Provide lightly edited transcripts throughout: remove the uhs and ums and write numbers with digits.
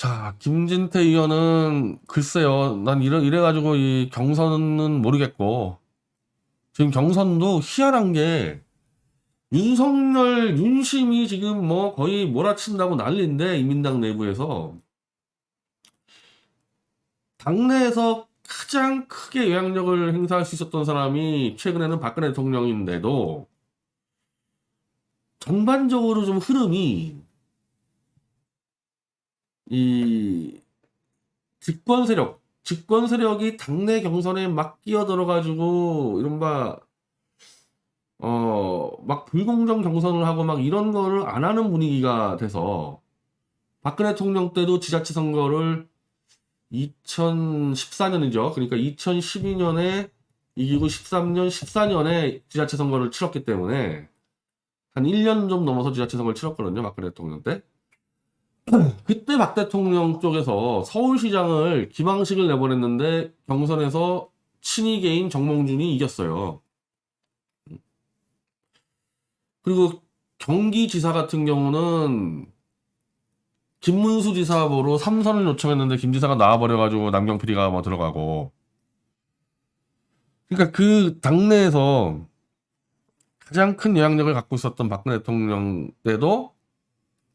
자, 김진태 의원은 글쎄요. 난 이래가지고 이 경선은 모르겠고 지금 경선도 희한한 게 윤석열 윤심이 지금 뭐 거의 몰아친다고 난리인데 이민당 내부에서 당내에서 가장 크게 영향력을 행사할 수 있었던 사람이 최근에는 박근혜 대통령인데도 전반적으로 좀 흐름이 이 집권 세력이 당내 경선에 막 끼어들어가지고 이른바 막 불공정 경선을 하고 막 이런 거를 안 하는 분위기가 돼서 박근혜 대통령 때도 지자체 선거를 2014년이죠. 그러니까 2012년에 이기고 13년, 14년에 지자체 선거를 치렀기 때문에 한 1년 좀 넘어서 지자체 선거를 치렀거든요. 박근혜 대통령 때. 그때 박 대통령 쪽에서 서울시장을 김황식을 내보냈는데 경선에서 친이계인 정몽준이 이겼어요. 그리고 경기지사 같은 경우는 김문수 지사 보러 3선을 요청했는데 김 지사가 나와버려가지고 남경 PD가 뭐 들어가고. 그러니까 그 당내에서 가장 큰 영향력을 갖고 있었던 박근혜 대통령 때도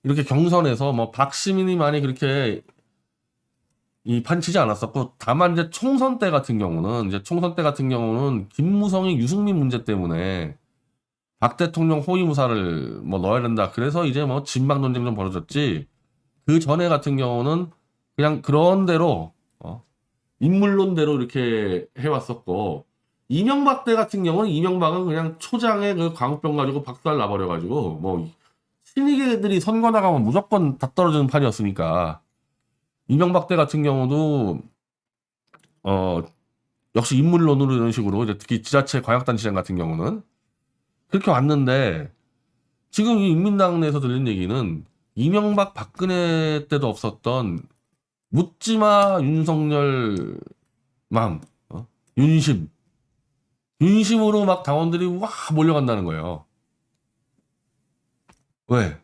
이렇게 경선에서 뭐 박시민이 많이 그렇게 이 판치지 않았었고, 다만 이제 총선 때 같은 경우는 김무성이 유승민 문제 때문에 박 대통령 호위무사를 뭐 넣어야 된다. 그래서 이제 뭐 진박 논쟁 좀 벌어졌지. 그 전에 같은 경우는 그냥 그런 대로 인물론대로 이렇게 해왔었고, 이명박 때 같은 경우는 이명박은 그냥 초장에 그 광우병 가지고 박살 나버려가지고 뭐 신이계들이 선거 나가면 무조건 다 떨어지는 판이었으니까. 이명박 때 같은 경우도 역시 인물론으로 이런 식으로 이제 특히 지자체 광역단체장 같은 경우는 그렇게 왔는데, 지금 이 인민당 내에서 들린 얘기는 이명박 박근혜 때도 없었던 묻지마 윤석열 맘, 윤심으로 막 당원들이 와 몰려간다는 거예요. 왜?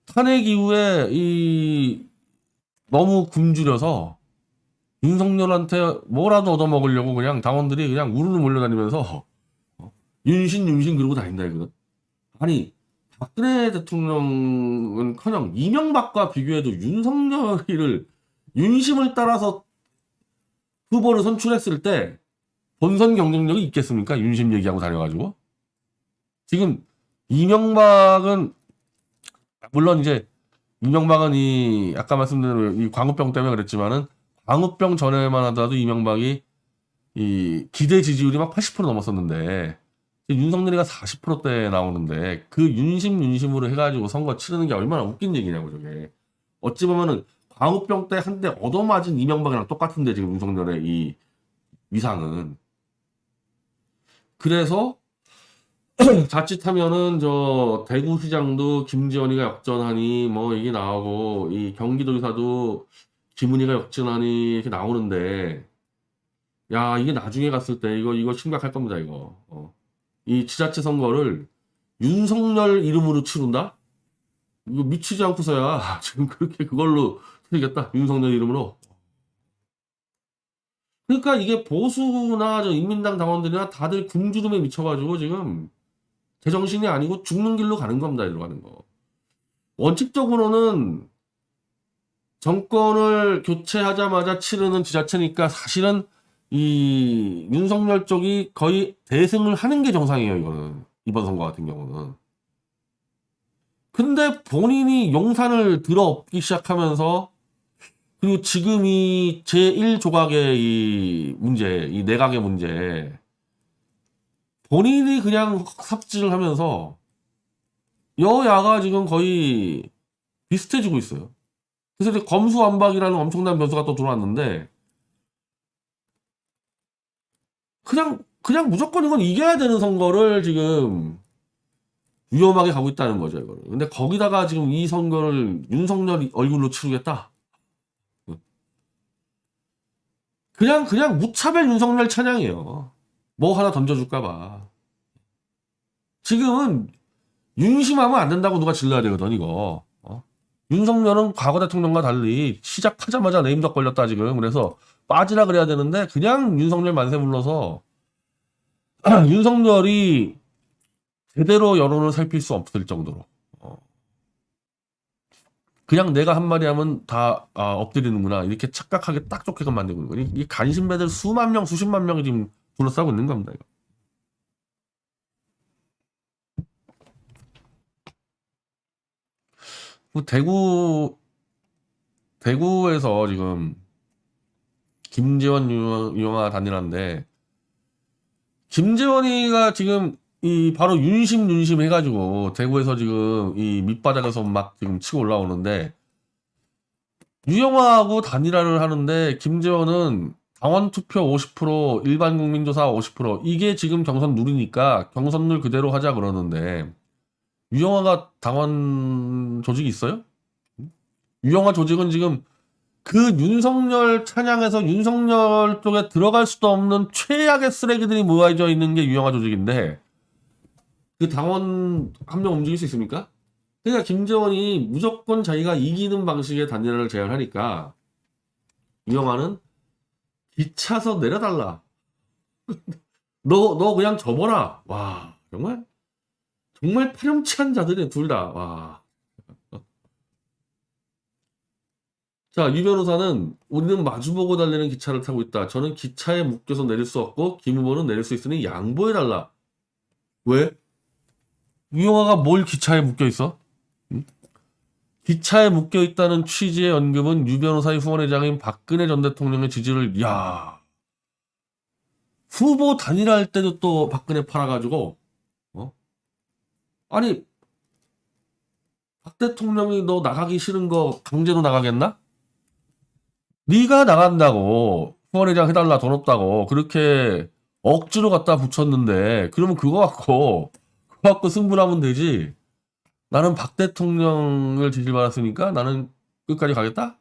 탄핵 이후에 이 너무 굶주려서 윤석열한테 뭐라도 얻어먹으려고 그냥 당원들이 그냥 우르르 몰려다니면서 윤신 그러고 다닌다 이거든. 아니, 박근혜 대통령은커녕 이명박과 비교해도 윤석열을 윤심을 따라서 후보를 선출했을 때 본선 경쟁력이 있겠습니까? 윤심 얘기하고 다녀가지고. 지금 이명박은 물론 이제 이명박은 이 아까 말씀드린 대로 이 광우병 때문에 그랬지만은 광우병 전에만 하더라도 이명박이 이 기대 지지율이 막 80% 넘었었는데 윤석열이가 40%대 나오는데 그 윤심으로 해가지고 선거 치르는 게 얼마나 웃긴 얘기냐고 저게. 어찌 보면은 광우병 때 한 대 얻어맞은 이명박이랑 똑같은데 지금 윤석열의 이 위상은. 그래서 자칫하면은 저 대구시장도 김지원이가 역전하니 뭐 얘기 나오고 이 경기도지사도 김은희가 역전하니 이렇게 나오는데, 야 이게 나중에 갔을 때 이거 심각할 겁니다 이거. 이 지자체 선거를 윤석열 이름으로 치른다? 이거 미치지 않고서야 지금 그렇게 그걸로 치르겠다 윤석열 이름으로. 그러니까 이게 보수나 저 인민당 당원들이나 다들 굶주림에 미쳐가지고 지금 제정신이 아니고 죽는 길로 가는 겁니다. 이리로 가는 거. 원칙적으로는 정권을 교체하자마자 치르는 지자체니까 사실은 이 윤석열 쪽이 거의 대승을 하는 게 정상이에요. 이거는 이번 선거 같은 경우는. 근데 본인이 용산을 들어엎기 시작하면서, 그리고 지금 이 제1조각의 이 문제, 이 내각의 문제, 본인이 그냥 삽질을 하면서 여야가 지금 거의 비슷해지고 있어요. 그래서 이제 검수완박이라는 엄청난 변수가 또 들어왔는데, 그냥 무조건 이건 이겨야 되는 선거를 지금 위험하게 가고 있다는 거죠, 이거를. 근데 거기다가 지금 이 선거를 윤석열 얼굴로 치르겠다? 그냥 무차별 윤석열 찬양이에요. 뭐 하나 던져줄까봐. 지금은 윤심하면 안 된다고 누가 질러야 되거든, 이거. 윤석열은 과거 대통령과 달리 시작하자마자 네임덕 걸렸다 지금. 그래서 빠지라 그래야 되는데 그냥 윤석열 만세 불러서 윤석열이 제대로 여론을 살필 수 없을 정도로 그냥 내가 한마디 하면 다 엎드리는구나 이렇게 착각하게 딱 좋게끔 만들고 있는 거예요. 이 간신배들 수만 명 수십만 명이 지금 둘러싸고 있는 겁니다. 이거. 대구에서 지금 김재원 유영아 단일화인데 김재원이가 지금 이 바로 윤심 해가지고 대구에서 지금 이 밑바닥에서 막 지금 치고 올라오는데 유영아하고 단일화를 하는데 김재원은 당원 투표 50% 일반 국민조사 50% 이게 지금 경선 누리니까 경선률 그대로 하자 그러는데 유영아가 당원 조직이 있어요? 유영아 조직은 지금 그 윤석열 찬양에서 윤석열 쪽에 들어갈 수도 없는 최악의 쓰레기들이 모여져 있는 게 유영아 조직인데 그 당원 한 명 움직일 수 있습니까? 그러니까 김재원이 무조건 자기가 이기는 방식의 단일화를 제안하니까 유영아는 기차서 내려달라. 너 그냥 접어라. 와 정말 파렴치한 자들이 둘 다. 와. 자, 유 변호사는 우리는 마주보고 달리는 기차를 타고 있다. 저는 기차에 묶여서 내릴 수 없고 김 후보는 내릴 수 있으니 양보해달라. 왜? 유영아가 뭘 기차에 묶여 있어? 응? 기차에 묶여 있다는 취지의 언급은 유 변호사의 후원회장인 박근혜 전 대통령의 지지를 후보 단일화할 때도 또 박근혜 팔아가지고 아니 박 대통령이 너 나가기 싫은 거 강제로 나가겠나? 네가 나간다고 후원회장 해달라 돈 없다고 그렇게 억지로 갖다 붙였는데 그러면 그거 갖고 승부하면 되지. 나는 박 대통령을 지지를 받았으니까 나는 끝까지 가겠다?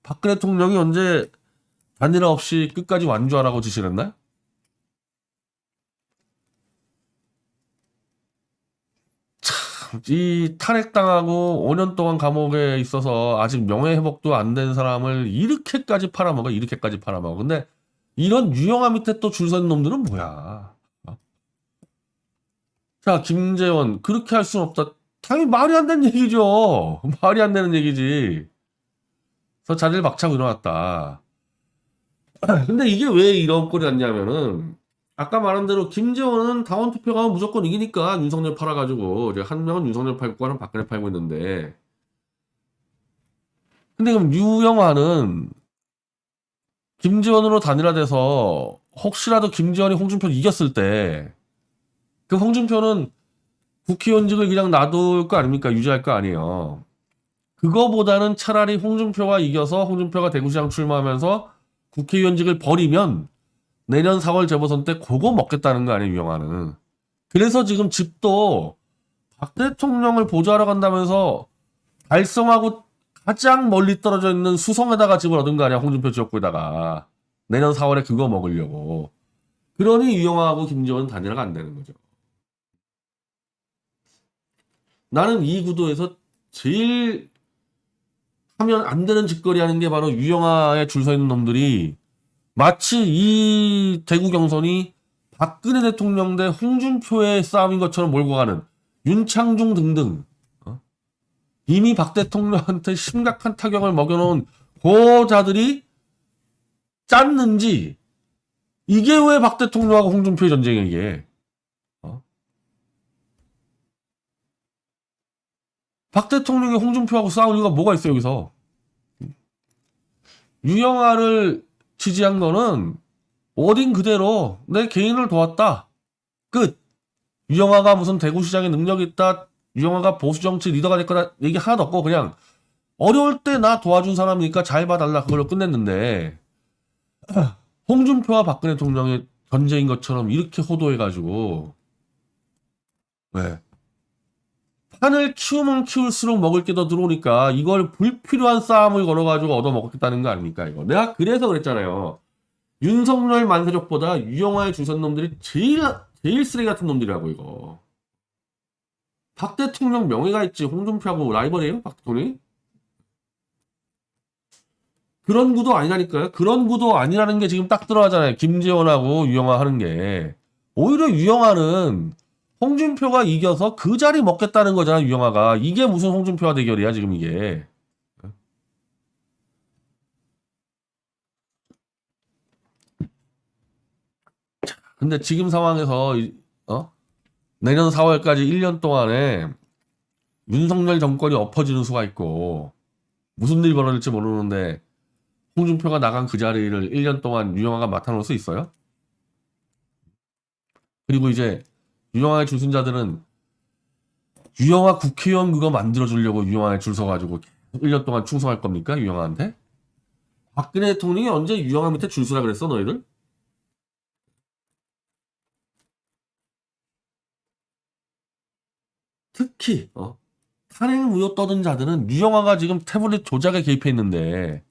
박근혜 대통령이 언제 단일화 없이 끝까지 완주하라고 지시를 했나요? 이 탄핵당하고 5년 동안 감옥에 있어서 아직 명예회복도 안 된 사람을 이렇게까지 팔아먹어. 근데 이런 유영아 밑에 또 줄 서는 놈들은 뭐야? 자, 김재원 그렇게 할 수는 없다. 당연히 말이 안 되는 얘기죠. 말이 안 되는 얘기지. 그래서 자리를 박차고 일어났다. 근데 이게 왜 이런 꼴이 났냐면은 아까 말한 대로 김재원은 당원 투표 가면 무조건 이기니까 윤석열 팔아가지고 이제 한 명은 윤석열 팔고 하는 박근혜 팔고 있는데 근데 그럼 유영아는 김재원으로 단일화돼서 혹시라도 김재원이 홍준표 이겼을 때 그 홍준표는 국회의원직을 그냥 놔둘 거 아닙니까? 유지할 거 아니에요. 그거보다는 차라리 홍준표가 이겨서 홍준표가 대구시장 출마하면서 국회의원직을 버리면 내년 4월 재보선 때 그거 먹겠다는 거 아니에요, 유영아는. 그래서 지금 집도 박 대통령을 보좌하러 간다면서 달성하고 가장 멀리 떨어져 있는 수성에다가 집을 얻은 거 아니야, 홍준표 지역구에다가. 내년 4월에 그거 먹으려고. 그러니 유영아하고 김재원 단일화가 안 되는 거죠. 나는 이 구도에서 제일 하면 안 되는 짓거리 하는 게 바로 유영아에 줄 서 있는 놈들이 마치 이 대구 경선이 박근혜 대통령 대 홍준표의 싸움인 것처럼 몰고 가는 윤창중 등등 이미 박 대통령한테 심각한 타격을 먹여놓은 고자들이 짰는지 이게 왜 박 대통령하고 홍준표의 전쟁이야 이게. 박 대통령이 홍준표하고 싸울 이유가 뭐가 있어요 여기서. 유영아를 지지한 거는 워딩 그대로 내 개인을 도왔다. 끝. 유영아가 무슨 대구시장에 능력이 있다. 유영아가 보수정치 리더가 될 거다. 얘기 하나도 없고 그냥 어려울 때 나 도와준 사람이니까 잘 봐달라. 그걸로 끝냈는데 홍준표와 박근혜 대통령의 전쟁인 것처럼 이렇게 호도해가지고 왜? 판을 키우면 키울수록 먹을 게 더 들어오니까 이걸 불필요한 싸움을 걸어가지고 얻어먹겠다는 거 아닙니까 이거. 내가 그래서 그랬잖아요. 윤석열 만세족보다 유영아의 주선 놈들이 제일 쓰레기 같은 놈들이라고 이거. 박 대통령 명예가 있지. 홍준표하고 라이벌이에요? 박 대통령이? 그런 구도 아니라니까요. 그런 구도 아니라는 게 지금 딱 들어가잖아요. 김재원하고 유영아 하는 게. 오히려 유영아는 홍준표가 이겨서 그 자리 먹겠다는 거잖아, 유영아가. 이게 무슨 홍준표와 대결이야, 지금 이게. 근데 지금 상황에서, 내년 4월까지 1년 동안에 윤석열 정권이 엎어지는 수가 있고, 무슨 일이 벌어질지 모르는데, 홍준표가 나간 그 자리를 1년 동안 유영아가 맡아놓을 수 있어요? 그리고 이제 유영아의 줄순자들은 유영아 국회의원 그거 만들어주려고 유영아에 줄 서가지고 1년 동안 충성할 겁니까? 유영아한테? 박근혜 대통령이 언제 유영아 밑에 줄 서라 그랬어, 너희들? 특히, 탄핵 무효 떠든 자들은 유영아가 지금 태블릿 조작에 개입해 있는데,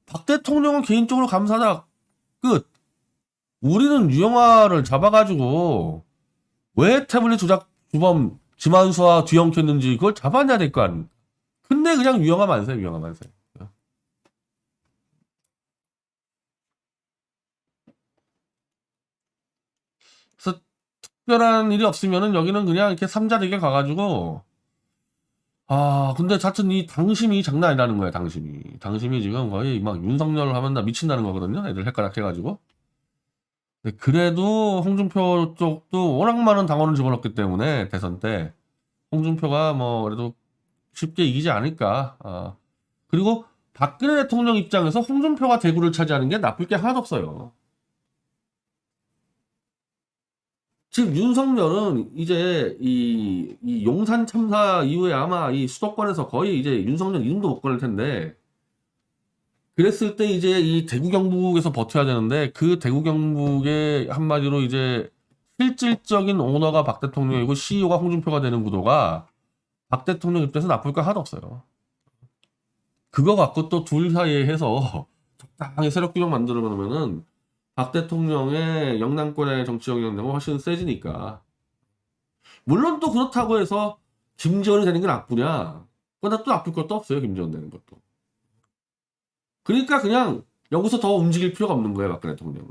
박 대통령은 개인적으로 감사다. 끝. 우리는 유영아를 잡아가지고 왜 태블릿 조작 주범 김한수와 뒤엉켰는지 그걸 잡아내야 될 거 아닙니까? 근데 그냥 유영아 만세, 유영아 만세. 그래서 특별한 일이 없으면은 여기는 그냥 이렇게 삼자되게 가가지고 근데 하여튼 이 당심이 장난 아니라는 거야, 당심이 지금 거의 막 윤석열 하면 다 미친다는 거거든요. 애들 헷갈락 해가지고. 근데 그래도 홍준표 쪽도 워낙 많은 당원을 집어넣기 때문에 대선 때 홍준표가 뭐 그래도 쉽게 이기지 않을까. 그리고 박근혜 대통령 입장에서 홍준표가 대구를 차지하는 게 나쁠 게 하나도 없어요. 지금 윤석열은 이제 이 용산 참사 이후에 아마 이 수도권에서 거의 이제 윤석열 이름도 못 꺼낼 텐데, 그랬을 때 이제 이 대구 경북에서 버텨야 되는데, 그 대구 경북의 한마디로 이제 실질적인 오너가 박 대통령이고 CEO가 홍준표가 되는 구도가 박 대통령 입장에서 나쁠 거 하나도 없어요. 그거 갖고 또 둘 사이에 해서 적당히 세력 균형 만들어 놓으면은 박 대통령의 영남권의 정치적 영향력은 훨씬 세지니까. 물론 또 그렇다고 해서 김지원이 되는 게 나쁘냐? 그건 또 나쁠 것도 없어요, 김지원 되는 것도. 그러니까 그냥 여기서 더 움직일 필요가 없는 거예요, 박근혜 대통령은.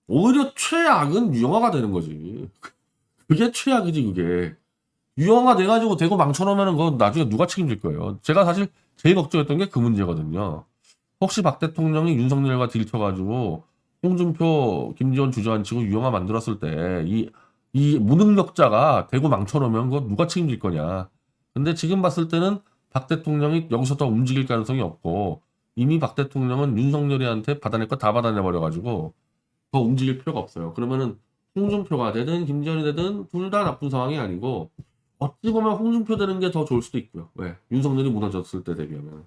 오히려 최악은 유영아가 되는 거지. 그게 최악이지, 그게. 유영아 돼가지고 대고 망쳐놓으면 그거 나중에 누가 책임질 거예요. 제가 사실 제일 걱정했던 게 그 문제거든요. 혹시 박 대통령이 윤석열과 딜쳐가지고 홍준표, 김지원 주저앉히고 유영아 만들었을 때 이 무능력자가 대고 망쳐놓으면 그거 누가 책임질 거냐. 근데 지금 봤을 때는 박 대통령이 여기서 더 움직일 가능성이 없고, 이미 박 대통령은 윤석열이한테 받아낼 거 다 받아내버려가지고 더 움직일 필요가 없어요. 그러면은 홍준표가 되든 김지원이 되든 둘 다 나쁜 상황이 아니고, 어찌 보면 홍준표 되는 게 더 좋을 수도 있고요. 왜? 윤석열이 무너졌을 때 대비하면.